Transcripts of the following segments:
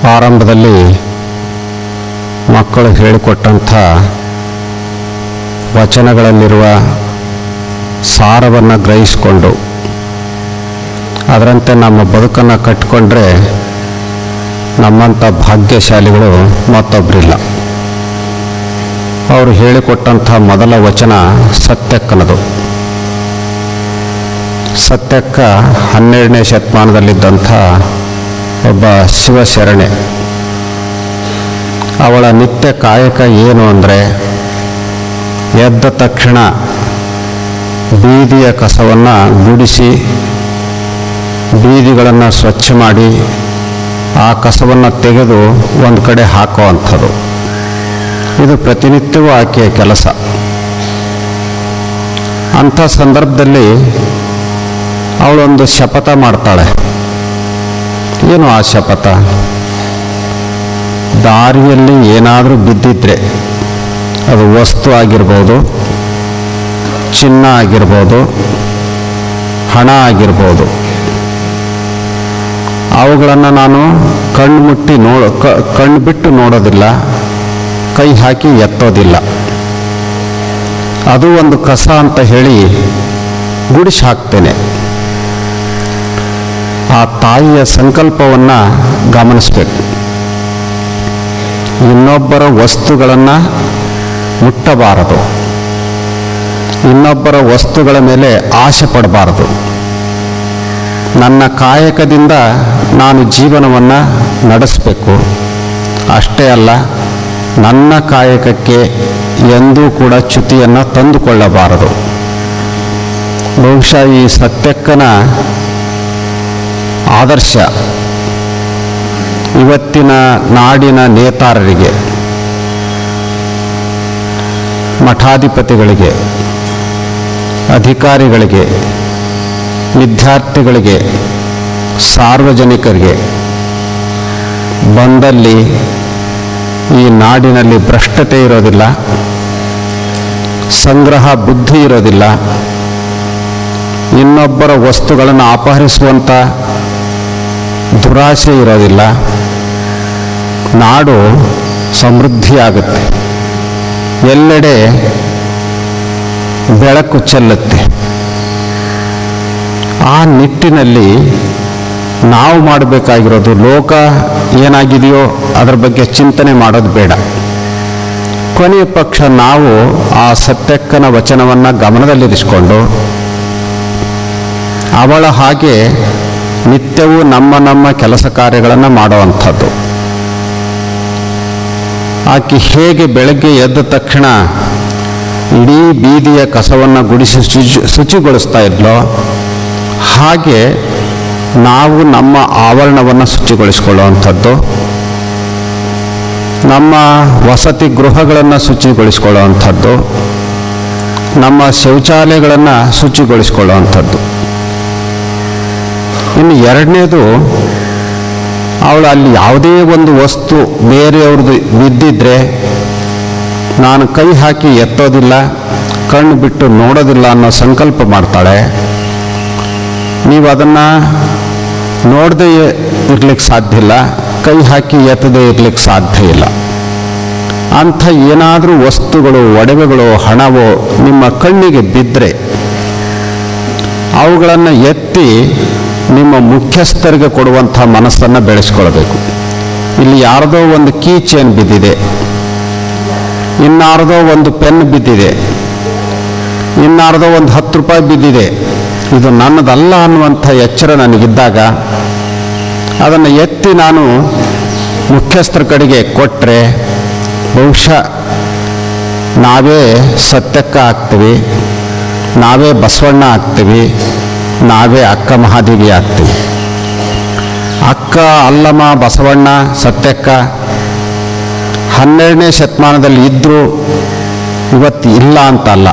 ಆರಂಭದಲ್ಲಿ ಮಕ್ಕಳು ಹೇಳಿಕೊಟ್ಟಂಥ ವಚನಗಳಲ್ಲಿರುವ ಸಾರವನ್ನು ಗ್ರಹಿಸಿಕೊಂಡು ಅದರಂತೆ ನಮ್ಮ ಬದುಕನ್ನು ಕಟ್ಟಿಕೊಂಡ್ರೆ ನಮ್ಮಂಥ ಭಾಗ್ಯಶಾಲಿಗಳು ಮತ್ತೊಬ್ಬರಿಲ್ಲ. ಅವರು ಹೇಳಿಕೊಟ್ಟಂಥ ಮೊದಲ ವಚನ ಸತ್ಯಕ್ಕನದು. ಸತ್ಯಕ್ಕ 12ನೇ ಶತಮಾನದಲ್ಲಿದ್ದಂಥ ಒಬ್ಬ ಶಿವಶರಣೆ. ಅವಳ ನಿತ್ಯ ಕಾಯಕ ಏನು ಅಂದರೆ, ಎದ್ದ ತಕ್ಷಣ ಬೀದಿಯ ಕಸವನ್ನು ಗುಡಿಸಿ ಬೀದಿಗಳನ್ನು ಸ್ವಚ್ಛ ಮಾಡಿ ಆ ಕಸವನ್ನು ತೆಗೆದು ಒಂದು ಕಡೆ ಹಾಕುವಂಥದ್ದು. ಇದು ಪ್ರತಿನಿತ್ಯವೂ ಆಕೆಯ ಕೆಲಸ. ಅಂಥ ಸಂದರ್ಭದಲ್ಲಿ ಅವಳೊಂದು ಶಪಥ ಮಾಡ್ತಾಳೆ. ಏನು ಆ ಶಪಥ? ದಾರಿಯಲ್ಲಿ ಏನಾದರೂ ಬಿದ್ದಿದ್ರೆ, ಅದು ವಸ್ತು ಆಗಿರ್ಬೋದು, ಚಿನ್ನ ಆಗಿರ್ಬೋದು, ಹಣ ಆಗಿರ್ಬೋದು, ಅವುಗಳನ್ನು ನಾನು ಕಣ್ಣು ಬಿಟ್ಟು ನೋಡೋದಿಲ್ಲ, ಕೈ ಹಾಕಿ ಎತ್ತೋದಿಲ್ಲ. ಅದು ಒಂದು ಕಸ ಅಂತ ಹೇಳಿ ಗುಡಿಸಿ ಹಾಕ್ತೇನೆ. ಆ ತಾಯಿಯ ಸಂಕಲ್ಪವನ್ನು ಗಮನಿಸಬೇಕು. ಇನ್ನೊಬ್ಬರ ವಸ್ತುಗಳನ್ನು ಮುಟ್ಟಬಾರದು, ಇನ್ನೊಬ್ಬರ ವಸ್ತುಗಳ ಮೇಲೆ ಆಸೆ ಪಡಬಾರದು. ನನ್ನ ಕಾಯಕದಿಂದ ನಾನು ಜೀವನವನ್ನು ನಡೆಸಬೇಕು. ಅಷ್ಟೇ ಅಲ್ಲ, ನನ್ನ ಕಾಯಕಕ್ಕೆ ಎಂದೂ ಕೂಡ ಚ್ಯುತಿಯನ್ನು ತಂದುಕೊಳ್ಳಬಾರದು. ಬಹುಶಃ ಈ ಸತ್ಯಕ್ಕನ ಆದರ್ಶ ಇವತ್ತಿನ ನಾಡಿನ ನೇತಾರರಿಗೆ, ಮಠಾಧಿಪತಿಗಳಿಗೆ, ಅಧಿಕಾರಿಗಳಿಗೆ, ವಿದ್ಯಾರ್ಥಿಗಳಿಗೆ, ಸಾರ್ವಜನಿಕರಿಗೆ ಬಂದಲ್ಲಿ ಈ ನಾಡಿನಲ್ಲಿ ಭ್ರಷ್ಟತೆ ಇರೋದಿಲ್ಲ, ಸಂಗ್ರಹ ಬುದ್ಧಿ ಇರೋದಿಲ್ಲ, ಇನ್ನೊಬ್ಬರ ವಸ್ತುಗಳನ್ನು ಅಪಹರಿಸುವಂಥ ದುರಾಸೆ ಇರೋದಿಲ್ಲ. ನಾಡು ಸಮೃದ್ಧಿಯಾಗುತ್ತೆ, ಎಲ್ಲೆಡೆ ಬೆಳಕು ಚೆಲ್ಲುತ್ತೆ. ಆ ನಿಟ್ಟಿನಲ್ಲಿ ನಾವು ಮಾಡಬೇಕಾಗಿರೋದು, ಲೋಕ ಏನಾಗಿದೆಯೋ ಅದರ ಬಗ್ಗೆ ಚಿಂತನೆ ಮಾಡೋದು ಬೇಡ. ಕೊನೆಯ ಪಕ್ಷ ನಾವು ಆ ಸತ್ಯಕ್ಕನ ವಚನವನ್ನು ಗಮನದಲ್ಲಿರಿಸಿಕೊಂಡು ಅವಳ ಹಾಗೆ ನಿತ್ಯವೂ ನಮ್ಮ ಕೆಲಸ ಕಾರ್ಯಗಳನ್ನು ಮಾಡುವಂಥದ್ದು. ಆಕೆ ಹೇಗೆ ಬೆಳಗ್ಗೆ ಎದ್ದ ತಕ್ಷಣ ಇಡೀ ಬೀದಿಯ ಕಸವನ್ನು ಗುಡಿಸಿ ಶುಚಿಗೊಳಿಸ್ತಾ ಇದ್ಲೋ, ಹಾಗೆ ನಾವು ನಮ್ಮ ಆವರಣವನ್ನು ಶುಚಿಗೊಳಿಸಿಕೊಳ್ಳುವಂಥದ್ದು, ನಮ್ಮ ವಸತಿ ಗೃಹಗಳನ್ನು ಶುಚಿಗೊಳಿಸಿಕೊಳ್ಳುವಂಥದ್ದು, ನಮ್ಮ ಶೌಚಾಲಯಗಳನ್ನು ಶುಚಿಗೊಳಿಸಿಕೊಳ್ಳುವಂಥದ್ದು. ಇನ್ನು ಎರಡನೇದು, ಅವಳು ಅಲ್ಲಿ ಯಾವುದೇ ಒಂದು ವಸ್ತು ಬೇರೆಯವ್ರದ್ದು ಬಿದ್ದಿದ್ರೆ ನಾನು ಕೈ ಹಾಕಿ ಎತ್ತೋದಿಲ್ಲ, ಕಣ್ಣು ಬಿಟ್ಟು ನೋಡೋದಿಲ್ಲ ಅನ್ನೋ ಸಂಕಲ್ಪ ಮಾಡ್ತಾಳೆ. ನೀವು ಅದನ್ನು ನೋಡದೇ ಇರ್ಲಿಕ್ಕೆ ಸಾಧ್ಯ ಇಲ್ಲ, ಕೈ ಹಾಕಿ ಎತ್ತದೇ ಇರ್ಲಿಕ್ಕೆ ಸಾಧ್ಯ ಇಲ್ಲ. ಅಂಥ ಏನಾದರೂ ವಸ್ತುಗಳು, ಒಡವೆಗಳು, ಹಣವೋ ನಿಮ್ಮ ಕಣ್ಣಿಗೆ ಬಿದ್ದರೆ ಅವುಗಳನ್ನು ಎತ್ತಿ ನಿಮ್ಮ ಮುಖ್ಯಸ್ಥರಿಗೆ ಕೊಡುವಂಥ ಮನಸ್ಸನ್ನು ಬೆಳೆಸ್ಕೊಳ್ಬೇಕು. ಇಲ್ಲಿ ಯಾರದೋ ಒಂದು ಕೀ ಚೈನ್ ಬಿದ್ದಿದೆ, ಇನ್ನಾರದೋ ಒಂದು ಪೆನ್ ಬಿದ್ದಿದೆ, ಇನ್ನಾರದೋ ಒಂದು 10 ರೂಪಾಯಿ ಬಿದ್ದಿದೆ, ಇದು ನನ್ನದಲ್ಲ ಅನ್ನುವಂಥ ಎಚ್ಚರ ನನಗಿದ್ದಾಗ ಅದನ್ನು ಎತ್ತಿ ನಾನು ಮುಖ್ಯಸ್ಥರ ಕಡೆಗೆ ಕೊಟ್ಟರೆ ಬಹುಶಃ ನಾವೇ ಸತ್ಯಕ್ಕ ಆಗ್ತೀವಿ, ನಾವೇ ಬಸವಣ್ಣ ಆಗ್ತೀವಿ, ನಾವೇ ಅಕ್ಕ ಮಹಾದೇವಿ ಆಗ್ತೀವಿ. ಅಕ್ಕ, ಅಲ್ಲಮ್ಮ, ಬಸವಣ್ಣ, ಸತ್ಯಕ್ಕ 12ನೇ ಶತಮಾನದಲ್ಲಿ ಇದ್ದರೂ ಇವತ್ತು ಇಲ್ಲ ಅಂತಲ್ಲ.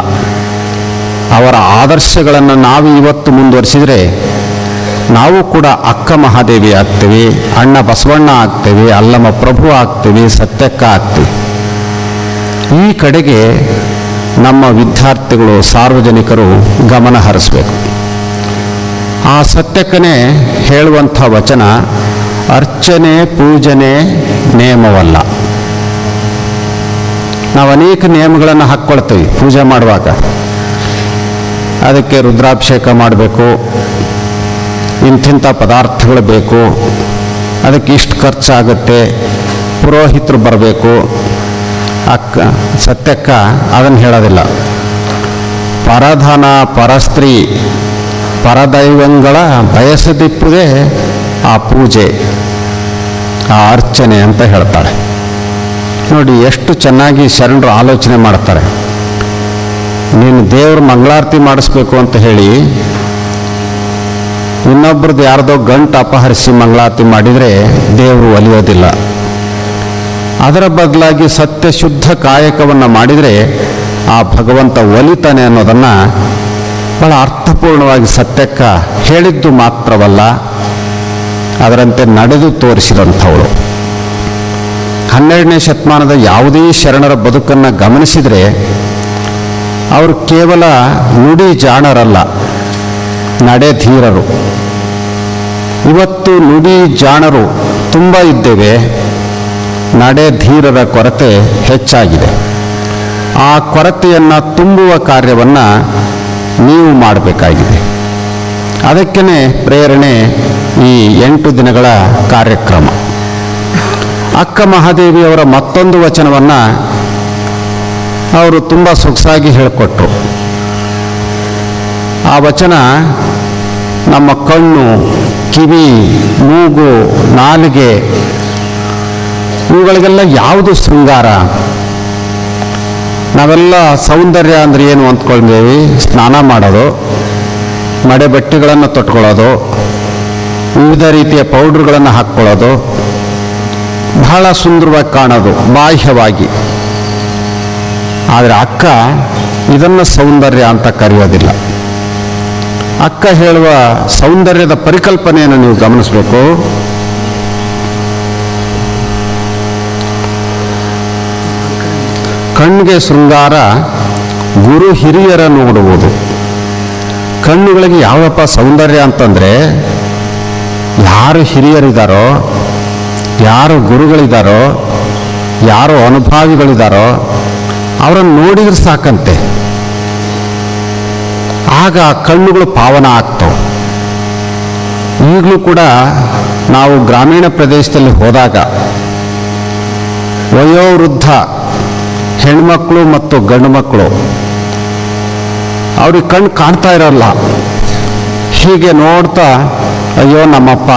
ಅವರ ಆದರ್ಶಗಳನ್ನು ನಾವು ಇವತ್ತು ಮುಂದುವರಿಸಿದರೆ ನಾವು ಕೂಡ ಅಕ್ಕ ಮಹಾದೇವಿ ಆಗ್ತೀವಿ, ಅಣ್ಣ ಬಸವಣ್ಣ ಆಗ್ತೀವಿ, ಅಲ್ಲಮ್ಮ ಪ್ರಭು ಆಗ್ತೀವಿ, ಸತ್ಯಕ್ಕ ಆಗ್ತೀವಿ. ಈ ಕಡೆಗೆ ನಮ್ಮ ವಿದ್ಯಾರ್ಥಿಗಳು, ಸಾರ್ವಜನಿಕರು ಗಮನ ಹರಿಸಬೇಕು. ಆ ಸತ್ಯಕ್ಕನೇ ಹೇಳುವಂಥ ವಚನ, ಅರ್ಚನೆ ಪೂಜನೆ ನೇಮವಲ್ಲ. ನಾವು ಅನೇಕ ನಿಯಮಗಳನ್ನು ಹಾಕ್ಕೊಳ್ತೀವಿ ಪೂಜೆ ಮಾಡುವಾಗ. ಅದಕ್ಕೆ ರುದ್ರಾಭಿಷೇಕ ಮಾಡಬೇಕು, ಇಂತಿಂಥ ಪದಾರ್ಥಗಳು ಬೇಕು, ಅದಕ್ಕೆ ಇಷ್ಟು ಖರ್ಚಾಗುತ್ತೆ, ಪುರೋಹಿತರು ಬರಬೇಕು. ಸತ್ಯಕ್ಕ ಅದನ್ನು ಹೇಳೋದಿಲ್ಲ. ಪರಧನ ಪರಸ್ತ್ರೀ ಪರದೈವಂಗಳ ಬಯಸದಿಪ್ಪುದೇ ಆ ಪೂಜೆ, ಆ ಅರ್ಚನೆ ಅಂತ ಹೇಳ್ತಾಳೆ. ನೋಡಿ ಎಷ್ಟು ಚೆನ್ನಾಗಿ ಶರಣರು ಆಲೋಚನೆ ಮಾಡ್ತಾರೆ. ನೀನು ದೇವ್ರ ಮಂಗಳಾರತಿ ಮಾಡಿಸ್ಬೇಕು ಅಂತ ಹೇಳಿ ಇನ್ನೊಬ್ರದ್ದು ಯಾರ್ದೋ ಗಂಟು ಅಪಹರಿಸಿ ಮಂಗಳಾರತಿ ಮಾಡಿದರೆ ದೇವರು ಒಲಿಯೋದಿಲ್ಲ. ಅದರ ಬದಲಾಗಿ ಸತ್ಯ ಶುದ್ಧ ಕಾಯಕವನ್ನು ಮಾಡಿದರೆ ಆ ಭಗವಂತ ಒಲಿತಾನೆ ಅನ್ನೋದನ್ನು ಬಹಳ ಅರ್ಥಪೂರ್ಣವಾಗಿ ಸತ್ಯಕ್ಕ ಹೇಳಿದ್ದು ಮಾತ್ರವಲ್ಲ, ಅದರಂತೆ ನಡೆದು ತೋರಿಸಿದಂಥವಳು. 12ನೇ ಶತಮಾನದ ಯಾವುದೇ ಶರಣರ ಬದುಕನ್ನು ಗಮನಿಸಿದರೆ ಅವರು ಕೇವಲ ನುಡಿ ಜಾಣರಲ್ಲ, ನಡೆಧೀರರು. ಇವತ್ತು ನುಡಿ ಜಾಣರು ತುಂಬ ಇದ್ದೇವೆ, ನಡೆಧೀರರ ಕೊರತೆ ಹೆಚ್ಚಾಗಿದೆ. ಆ ಕೊರತೆಯನ್ನು ತುಂಬುವ ಕಾರ್ಯವನ್ನು ನೀವು ಮಾಡಬೇಕಾಗಿದೆ. ಅದಕ್ಕೇ ಪ್ರೇರಣೆ ಈ 8 ದಿನಗಳ ಕಾರ್ಯಕ್ರಮ. ಅಕ್ಕ ಮಹಾದೇವಿಯವರ ಮತ್ತೊಂದು ವಚನವನ್ನು ಅವರು ತುಂಬ ಸೊಗಸಾಗಿ ಹೇಳಿಕೊಟ್ರು. ಆ ವಚನ ನಮ್ಮ ಕಣ್ಣು, ಕಿವಿ, ಮೂಗು, ನಾಲಿಗೆ ಇವುಗಳಿಗೆಲ್ಲ ಯಾವುದು ಶೃಂಗಾರ? ನಾವೆಲ್ಲ ಸೌಂದರ್ಯ ಅಂದರೆ ಏನು ಅಂದ್ಕೊಂಡೇವಿ? ಸ್ನಾನ ಮಾಡೋದು, ಮಡೆ ಬಟ್ಟೆಗಳನ್ನು ತೊಟ್ಕೊಳ್ಳೋದು, ವಿವಿಧ ರೀತಿಯ ಪೌಡ್ರ್ಗಳನ್ನು ಹಾಕ್ಕೊಳ್ಳೋದು, ಬಹಳ ಸುಂದರವಾಗಿ ಕಾಣೋದು ಬಾಹ್ಯವಾಗಿ. ಆದರೆ ಅಕ್ಕ ಇದನ್ನು ಸೌಂದರ್ಯ ಅಂತ ಕರೆಯೋದಿಲ್ಲ. ಅಕ್ಕ ಹೇಳುವ ಸೌಂದರ್ಯದ ಪರಿಕಲ್ಪನೆಯನ್ನು ನೀವು ಗಮನಿಸಬೇಕು. ಕಣ್ಣಿಗೆ ಶೃಂಗಾರ ಗುರು ಹಿರಿಯರ ನೋಡುವುದು. ಕಣ್ಣುಗಳಿಗೆ ಯಾವಪ್ಪ ಸೌಂದರ್ಯ ಅಂತಂದರೆ, ಯಾರು ಹಿರಿಯರಿದ್ದಾರೋ, ಯಾರು ಗುರುಗಳಿದ್ದಾರೋ, ಯಾರು ಅನುಭಾವಿಗಳಿದ್ದಾರೋ ಅವರನ್ನು ನೋಡಿದ್ರೆ ಸಾಕಂತೆ. ಆಗ ಕಣ್ಣುಗಳು ಪಾವನ ಆಗ್ತವೆ. ಈಗಲೂ ಕೂಡ ನಾವು ಗ್ರಾಮೀಣ ಪ್ರದೇಶದಲ್ಲಿ ಹೋದಾಗ ವಯೋವೃದ್ಧ ಹೆಣ್ಮಕ್ಳು ಮತ್ತು ಗಂಡು ಮಕ್ಕಳು ಅವ್ರಿಗೆ ಕಣ್ಣು ಕಾಣ್ತಾ ಇರಲ್ಲ. ಹೀಗೆ ನೋಡ್ತಾ, ಅಯ್ಯೋ ನಮ್ಮಪ್ಪ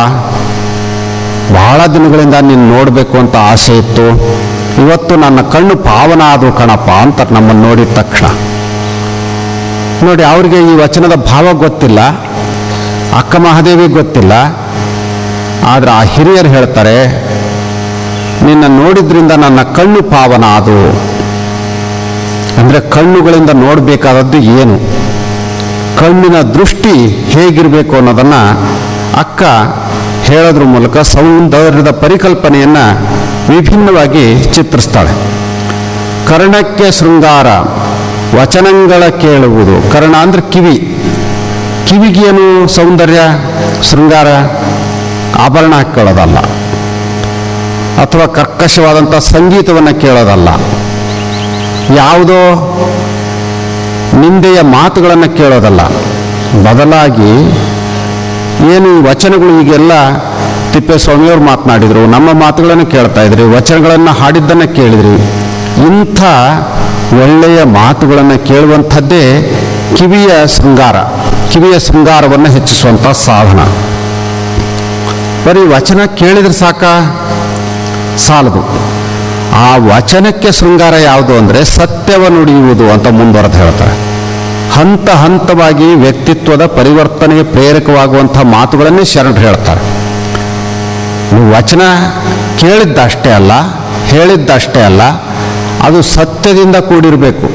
ಬಹಳ ದಿನಗಳಿಂದ ನೀನು ನೋಡಬೇಕು ಅಂತ ಆಸೆ ಇತ್ತು, ಇವತ್ತು ನನ್ನ ಕಣ್ಣು ಪಾವನ ಆದವು ಕಣಪ್ಪ ಅಂತ ನಮ್ಮನ್ನು ನೋಡಿದ ತಕ್ಷಣ. ನೋಡಿ, ಅವ್ರಿಗೆ ಈ ವಚನದ ಭಾವ ಗೊತ್ತಿಲ್ಲ, ಅಕ್ಕ ಮಹಾದೇವಿಗೆ ಗೊತ್ತಿಲ್ಲ. ಆದರೆ ಆ ಹಿರಿಯರು ಹೇಳ್ತಾರೆ, ನಿನ್ನ ನೋಡಿದ್ರಿಂದ ನನ್ನ ಕಣ್ಣು ಪಾವನ ಆದವು. ಅಂದರೆ ಕಣ್ಣುಗಳಿಂದ ನೋಡಬೇಕಾದದ್ದು ಏನು, ಕಣ್ಣಿನ ದೃಷ್ಟಿ ಹೇಗಿರಬೇಕು ಅನ್ನೋದನ್ನು ಅಕ್ಕ ಹೇಳೋದ್ರ ಮೂಲಕ ಸೌಂದರ್ಯದ ಪರಿಕಲ್ಪನೆಯನ್ನು ವಿಭಿನ್ನವಾಗಿ ಚಿತ್ರಿಸ್ತಾಳೆ. ಕರ್ಣಕ್ಕೆ ಶೃಂಗಾರ ವಚನಗಳ ಕೇಳುವುದು. ಕರ್ಣ ಅಂದರೆ ಕಿವಿ. ಕಿವಿಗೇನು ಸೌಂದರ್ಯ ಶೃಂಗಾರ? ಆಭರಣ ಕೇಳೋದಲ್ಲ, ಅಥವಾ ಕರ್ಕಶವಾದಂಥ ಸಂಗೀತವನ್ನು ಕೇಳೋದಲ್ಲ, ಯಾವುದೋ ನಿಂದೆಯ ಮಾತುಗಳನ್ನು ಕೇಳೋದಲ್ಲ. ಬದಲಾಗಿ ಏನು ಈ ವಚನಗಳು ಈಗೆಲ್ಲ ತಿಪ್ಪೇಸ್ವಾಮಿಯವರು ಮಾತನಾಡಿದರು, ನಮ್ಮ ಮಾತುಗಳನ್ನು ಕೇಳ್ತಾ ಇದ್ರಿ, ವಚನಗಳನ್ನು ಹಾಡಿದ್ದನ್ನು ಕೇಳಿದ್ರಿ. ಇಂಥ ಒಳ್ಳೆಯ ಮಾತುಗಳನ್ನು ಕೇಳುವಂಥದ್ದೇ ಕಿವಿಯ ಶೃಂಗಾರ, ಕಿವಿಯ ಶೃಂಗಾರವನ್ನು ಹೆಚ್ಚಿಸುವಂಥ ಸಾಧನ. ಬರೀ ವಚನ ಕೇಳಿದ್ರೆ ಸಾಲದು. ಆ ವಚನಕ್ಕೆ ಶೃಂಗಾರ ಯಾವುದು ಅಂದರೆ ಸತ್ಯವನ್ನು ನುಡಿಯುವುದು ಅಂತ ಮುಂದುವರೆದು ಹೇಳ್ತಾರೆ. ಹಂತ ಹಂತವಾಗಿ ವ್ಯಕ್ತಿತ್ವದ ಪರಿವರ್ತನೆಗೆ ಪ್ರೇರಕವಾಗುವಂಥ ಮಾತುಗಳನ್ನೇ ಶರಣರು ಹೇಳ್ತಾರೆ. ನೀವು ವಚನ ಕೇಳಿದ್ದಷ್ಟೇ ಅಲ್ಲ, ಹೇಳಿದ್ದಷ್ಟೇ ಅಲ್ಲ, ಅದು ಸತ್ಯದಿಂದ ಕೂಡಿರಬೇಕು,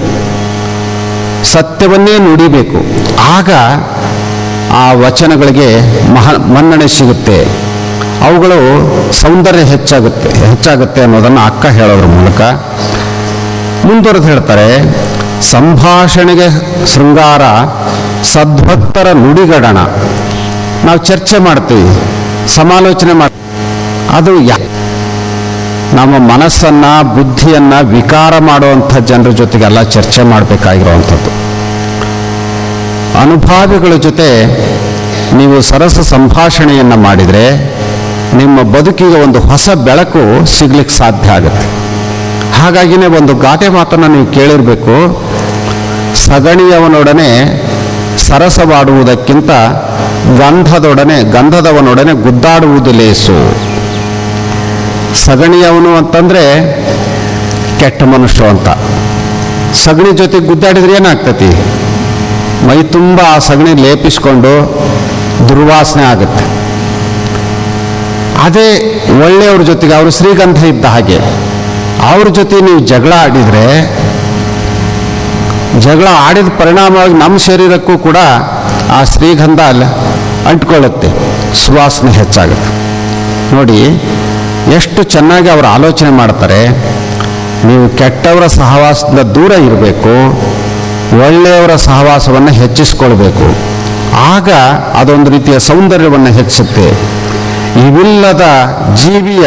ಸತ್ಯವನ್ನೇ ನುಡಿಬೇಕು. ಆಗ ಆ ವಚನಗಳಿಗೆ ಮನ್ನಣೆ ಸಿಗುತ್ತೆ, ಅವುಗಳು ಸೌಂದರ್ಯ ಹೆಚ್ಚಾಗುತ್ತೆ ಅನ್ನೋದನ್ನು ಅಕ್ಕ ಹೇಳೋದ್ರ ಮೂಲಕ ಮುಂದುವರೆದು ಹೇಳ್ತಾರೆ. ಸಂಭಾಷಣೆಗೆ ಶೃಂಗಾರ ಸದ್ಭಕ್ತರ ನುಡಿಗಡಣ. ನಾವು ಚರ್ಚೆ ಮಾಡ್ತೀವಿ, ಸಮಾಲೋಚನೆ ಮಾಡ್ತೀವಿ, ಅದು ನಮ್ಮ ಮನಸ್ಸನ್ನು ಬುದ್ಧಿಯನ್ನು ವಿಕಾರ ಮಾಡುವಂಥ ಜನರ ಜೊತೆಗೆಲ್ಲ ಚರ್ಚೆ ಮಾಡಬೇಕಾಗಿರುವಂಥದ್ದು. ಅನುಭಾವಿಗಳ ಜೊತೆ ನೀವು ಸರಸ ಸಂಭಾಷಣೆಯನ್ನು ಮಾಡಿದರೆ ನಿಮ್ಮ ಬದುಕಿಗೆ ಒಂದು ಹೊಸ ಬೆಳಕು ಸಿಗ್ಲಿಕ್ಕೆ ಸಾಧ್ಯ ಆಗುತ್ತೆ. ಹಾಗಾಗಿನೇ ಒಂದು ಗಾದೆ ಮಾತನ್ನು ನೀವು ಕೇಳಿರಬೇಕು, ಸಗಣಿಯವನೊಡನೆ ಸರಸವಾಡುವುದಕ್ಕಿಂತ ಗಂಧದವನೊಡನೆ ಗುದ್ದಾಡುವುದು ಲೇಸು. ಸಗಣಿಯವನು ಅಂತಂದರೆ ಕೆಟ್ಟ ಮನುಷ್ಯ ಅಂತ. ಸಗಣಿ ಜೊತೆಗೆ ಗುದ್ದಾಡಿದ್ರೆ ಏನಾಗ್ತತಿ? ಮೈ ತುಂಬ ಆ ಸಗಣಿ ಲೇಪಿಸ್ಕೊಂಡು ದುರ್ವಾಸನೆ ಆಗುತ್ತೆ. ಅದೇ ಒಳ್ಳೆಯವ್ರ ಜೊತೆಗೆ, ಅವರು ಶ್ರೀಗಂಧ ಇದ್ದ ಹಾಗೆ, ಅವ್ರ ಜೊತೆ ನೀವು ಜಗಳ ಆಡಿದರೆ, ಜಗಳ ಆಡಿದ ಪರಿಣಾಮವಾಗಿ ನಮ್ಮ ಶರೀರಕ್ಕೂ ಕೂಡ ಆ ಶ್ರೀಗಂಧ ಅಂಟ್ಕೊಳ್ಳುತ್ತೆ, ಸುವಾಸನೆ ಹೆಚ್ಚಾಗುತ್ತೆ. ನೋಡಿ ಎಷ್ಟು ಚೆನ್ನಾಗಿ ಅವರು ಆಲೋಚನೆ ಮಾಡ್ತಾರೆ. ನೀವು ಕೆಟ್ಟವರ ಸಹವಾಸದಿಂದ ದೂರ ಇರಬೇಕು, ಒಳ್ಳೆಯವರ ಸಹವಾಸವನ್ನು ಹೆಚ್ಚಿಸ್ಕೊಳ್ಬೇಕು. ಆಗ ಅದೊಂದು ರೀತಿಯ ಸೌಂದರ್ಯವನ್ನು ಹೆಚ್ಚುತ್ತೆ. ಇವಿಲ್ಲದ ಜೀವಿಯ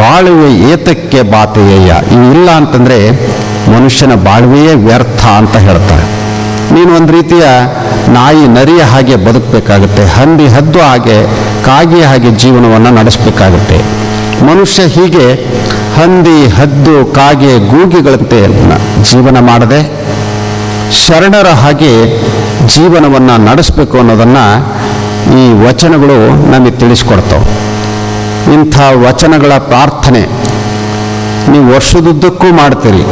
ಬಾಳುವೆ ಏತಕ್ಕೆ ಬಾತೆಯಯ್ಯ. ಇವಿಲ್ಲ ಅಂತಂದರೆ ಮನುಷ್ಯನ ಬಾಳುವೆಯೇ ವ್ಯರ್ಥ ಅಂತ ಹೇಳ್ತಾರೆ. ನೀನು ಒಂದು ರೀತಿಯ ನಾಯಿ ನರಿಯ ಹಾಗೆ ಬದುಕಬೇಕಾಗುತ್ತೆ, ಹಂದಿ ಹದ್ದು ಹಾಗೆ, ಕಾಗಿಯ ಹಾಗೆ ಜೀವನವನ್ನು ನಡೆಸಬೇಕಾಗುತ್ತೆ. ಮನುಷ್ಯ ಹೀಗೆ ಹಂದಿ ಹದ್ದು ಕಾಗೆ ಗೂಗಿಗಳಂತೆ ಜೀವನ ಮಾಡದೆ ಶರಣರ ಹಾಗೆ ಜೀವನವನ್ನು ನಡೆಸಬೇಕು ಅನ್ನೋದನ್ನು ಈ ವಚನಗಳು ನಮಗೆ ತಿಳಿಸ್ಕೊಡ್ತಾವೆ. ಇಂಥ ವಚನಗಳ ಪ್ರಾರ್ಥನೆ ನೀವು ವರ್ಷದುದ್ದಕ್ಕೂ ಮಾಡ್ತೀರಿ.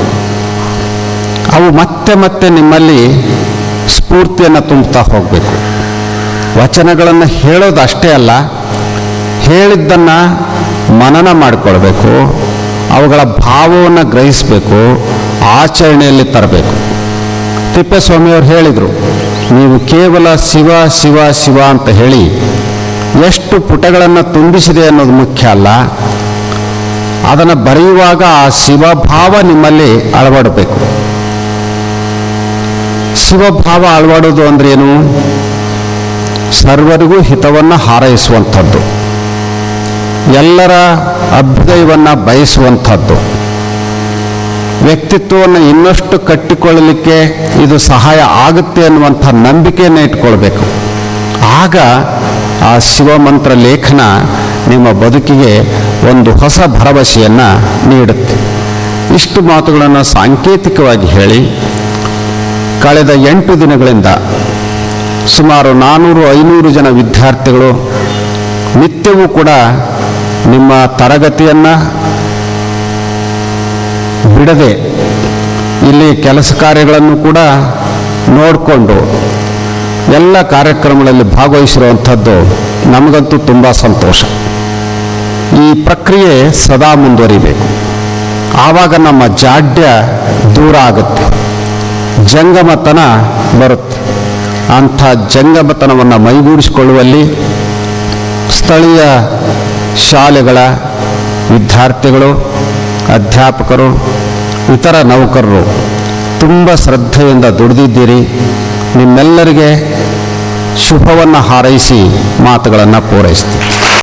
ಅವು ಮತ್ತೆ ಮತ್ತೆ ನಿಮ್ಮಲ್ಲಿ ಸ್ಫೂರ್ತಿಯನ್ನು ತುಂಬುತ್ತಾ ಹೋಗಬೇಕು. ವಚನಗಳನ್ನು ಹೇಳೋದು ಅಷ್ಟೇ ಅಲ್ಲ, ಹೇಳಿದ್ದನ್ನು ಮನನ ಮಾಡಿಕೊಳ್ಬೇಕು, ಅವುಗಳ ಭಾವವನ್ನು ಗ್ರಹಿಸಬೇಕು, ಆಚರಣೆಯಲ್ಲಿ ತರಬೇಕು. ತಿಪ್ಪೇಸ್ವಾಮಿಯವರು ಹೇಳಿದರು, ನೀವು ಕೇವಲ ಶಿವ ಶಿವ ಶಿವ ಅಂತ ಹೇಳಿ ಎಷ್ಟು ಪುಟಗಳನ್ನು ತುಂಬಿಸಿದೆ ಅನ್ನೋದು ಮುಖ್ಯ ಅಲ್ಲ, ಅದನ್ನು ಬರೆಯುವಾಗ ಆ ಶಿವಭಾವ ನಿಮ್ಮಲ್ಲಿ ಅಳವಡಬೇಕು. ಶಿವಭಾವ ಅಳವಡೋದು ಅಂದ್ರೇನು? ಸರ್ವರಿಗೂ ಹಿತವನ್ನು ಹಾರೈಸುವಂಥದ್ದು, ಎಲ್ಲರ ಅಭ್ಯುದಯವನ್ನು ಬಯಸುವಂಥದ್ದು, ವ್ಯಕ್ತಿತ್ವವನ್ನು ಇನ್ನಷ್ಟು ಕಟ್ಟಿಕೊಳ್ಳಲಿಕ್ಕೆ ಇದು ಸಹಾಯ ಆಗುತ್ತೆ ಅನ್ನುವಂಥ ನಂಬಿಕೆಯನ್ನು ಇಟ್ಕೊಳ್ಬೇಕು. ಆಗ ಆ ಶಿವಮಂತ್ರ ಲೇಖನ ನಿಮ್ಮ ಬದುಕಿಗೆ ಒಂದು ಹೊಸ ಭರವಸೆಯನ್ನು ನೀಡುತ್ತೆ. ಇಷ್ಟು ಮಾತುಗಳನ್ನು ಸಾಂಕೇತಿಕವಾಗಿ ಹೇಳಿ ಕಳೆದ 8 ದಿನಗಳಿಂದ ಸುಮಾರು 400-500 ಜನ ವಿದ್ಯಾರ್ಥಿಗಳು ನಿತ್ಯವೂ ಕೂಡ ನಿಮ್ಮ ತರಗತಿಯನ್ನು ಬಿಡದೆ ಇಲ್ಲಿ ಕೆಲಸ ಕಾರ್ಯಗಳನ್ನು ಕೂಡ ನೋಡಿಕೊಂಡು ಎಲ್ಲ ಕಾರ್ಯಕ್ರಮಗಳಲ್ಲಿ ಭಾಗವಹಿಸಿರುವಂಥದ್ದು ನಮಗಂತೂ ತುಂಬ ಸಂತೋಷ. ಈ ಪ್ರಕ್ರಿಯೆ ಸದಾ ಮುಂದುವರಿಬೇಕು. ಆವಾಗ ನಮ್ಮ ಜಾಡ್ಯ ದೂರ ಆಗುತ್ತೆ, ಜಂಗಮತನ ಬರುತ್ತೆ. ಅಂಥ ಜಂಗಮತನವನ್ನು ಮೈಗೂಡಿಸಿಕೊಳ್ಳುವಲ್ಲಿ ಸ್ಥಳೀಯ ಶಾಲೆಗಳ ವಿದ್ಯಾರ್ಥಿಗಳು, ಅಧ್ಯಾಪಕರು, ಇತರ ನೌಕರರು ತುಂಬ ಶ್ರದ್ಧೆಯಿಂದ ದುಡಿದಿದ್ದೀರಿ. ನಿಮ್ಮೆಲ್ಲರಿಗೆ ಶುಭವನ್ನು ಹಾರೈಸಿ ಮಾತುಗಳನ್ನು ಪೂರೈಸ್ತೀವಿ.